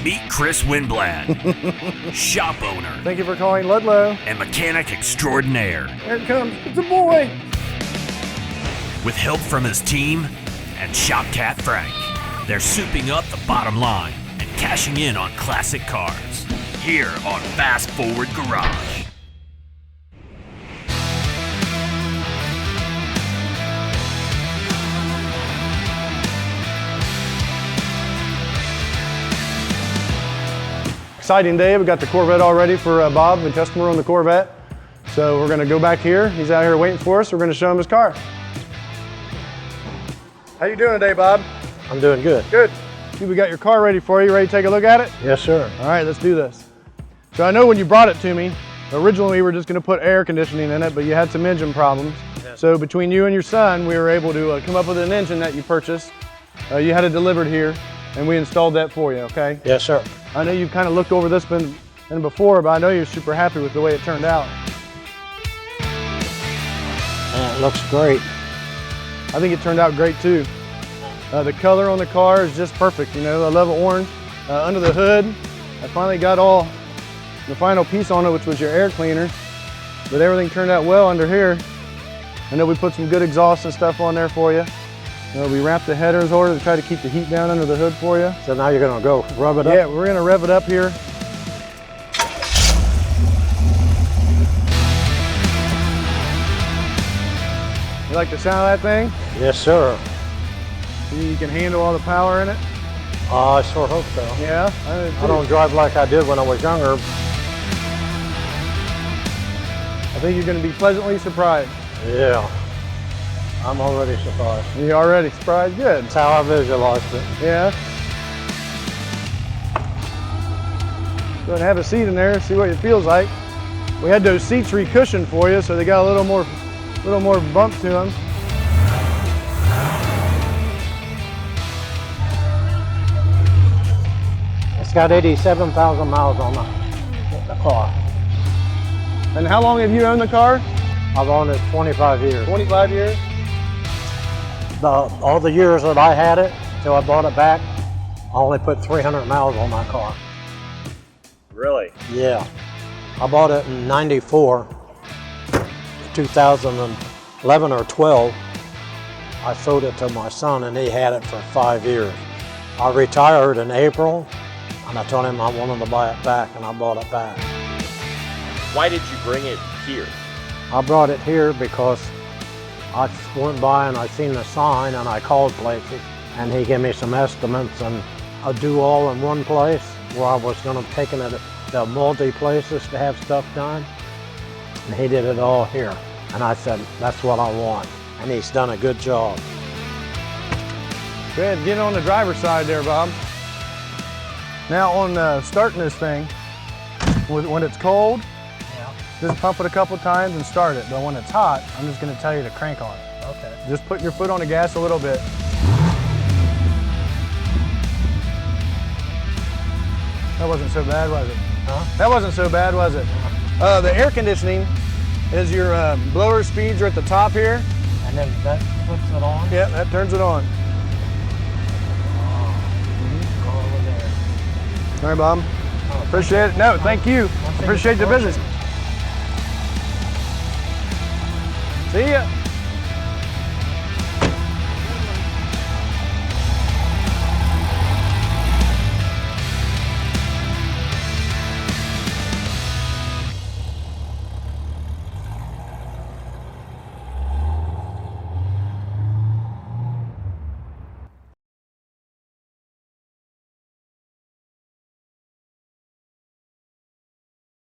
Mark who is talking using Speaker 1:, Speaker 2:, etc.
Speaker 1: Meet Chris Winblad, shop owner
Speaker 2: Thank you for calling Ludlow.
Speaker 1: and mechanic extraordinaire.
Speaker 2: Here it comes. It's a boy.
Speaker 1: With help from his team and shop cat Frank, they're souping up the bottom line and cashing in on classic cars. Here on Fast Forward Garage.
Speaker 2: Exciting day. We got the Corvette all ready for Bob, the customer on the Corvette. So we're going to go back here. He's out here waiting for us. We're going to show him his car. How you doing today, Bob?
Speaker 3: I'm doing good.
Speaker 2: Good. We got your car ready for you. Ready to take a look at it?
Speaker 3: Yes, sir.
Speaker 2: All right, let's do this. So I know when you brought it to me, originally we were just going to put air conditioning in it, but you had some engine problems. Yes. So between you and your son, we were able to come up with an engine that you purchased. You had it delivered here, and we installed that for you, okay?
Speaker 3: Yes, sir.
Speaker 2: I know you've kind of looked over this before, but I know you're super happy with the way it turned out.
Speaker 3: And it looks great.
Speaker 2: I think it turned out great too. The color on the car is just perfect, you know. I love orange. Under the hood, I finally got all the final piece on it, which was your air cleaner, but everything turned out well under here. I know we put some good exhaust and stuff on there for you. We wrapped the headers over to try to keep the heat down under the hood for you.
Speaker 3: So now you're gonna go rub it up?
Speaker 2: Yeah, we're gonna rev it up here. You like the sound of that thing?
Speaker 3: Yes, sir.
Speaker 2: You can handle all the power in it?
Speaker 3: I sure hope so.
Speaker 2: Yeah?
Speaker 3: I don't drive like I did when I was younger.
Speaker 2: I think you're gonna be pleasantly surprised.
Speaker 3: Yeah. I'm already surprised.
Speaker 2: You already surprised? Good.
Speaker 3: That's how I visualized it.
Speaker 2: Yeah. Go ahead and have a seat in there, see what it feels like. We had those seats recushioned for you, so they got a little more bump to them.
Speaker 3: It's got 87,000 miles on the car.
Speaker 2: And how long have you owned the car?
Speaker 3: I've owned it 25 years.
Speaker 2: 25 years?
Speaker 3: All the years that I had it, till I bought it back, I only put 300 miles on my car.
Speaker 1: Really?
Speaker 3: Yeah. I bought it in 94, 2011 or 12. I sold it to my son and he had it for 5 years. I retired in April and I told him I wanted to buy it back and I bought it back.
Speaker 4: Why did you bring it here?
Speaker 3: I brought it here because I went by and I seen the sign and I called places and he gave me some estimates and I'd do all in one place where I was going to take it to multi places to have stuff done. And he did it all here. And I said, that's what I want. And he's done a good job.
Speaker 2: Go ahead, get on the driver's side there, Bob. Now on starting this thing, when it's cold, just pump it a couple times and start it. But when it's hot, I'm just going to tell you to crank on it.
Speaker 3: Okay.
Speaker 2: Just put your foot on the gas a little bit. That wasn't so bad, was it?
Speaker 3: Huh?
Speaker 2: That wasn't so bad, was it? The air conditioning is your blower speeds are at the top here.
Speaker 3: And then that puts it on?
Speaker 2: Yeah, that turns it on.
Speaker 3: Go over there.
Speaker 2: All right, Bob. Appreciate it. No, thank you. Appreciate the business. See ya.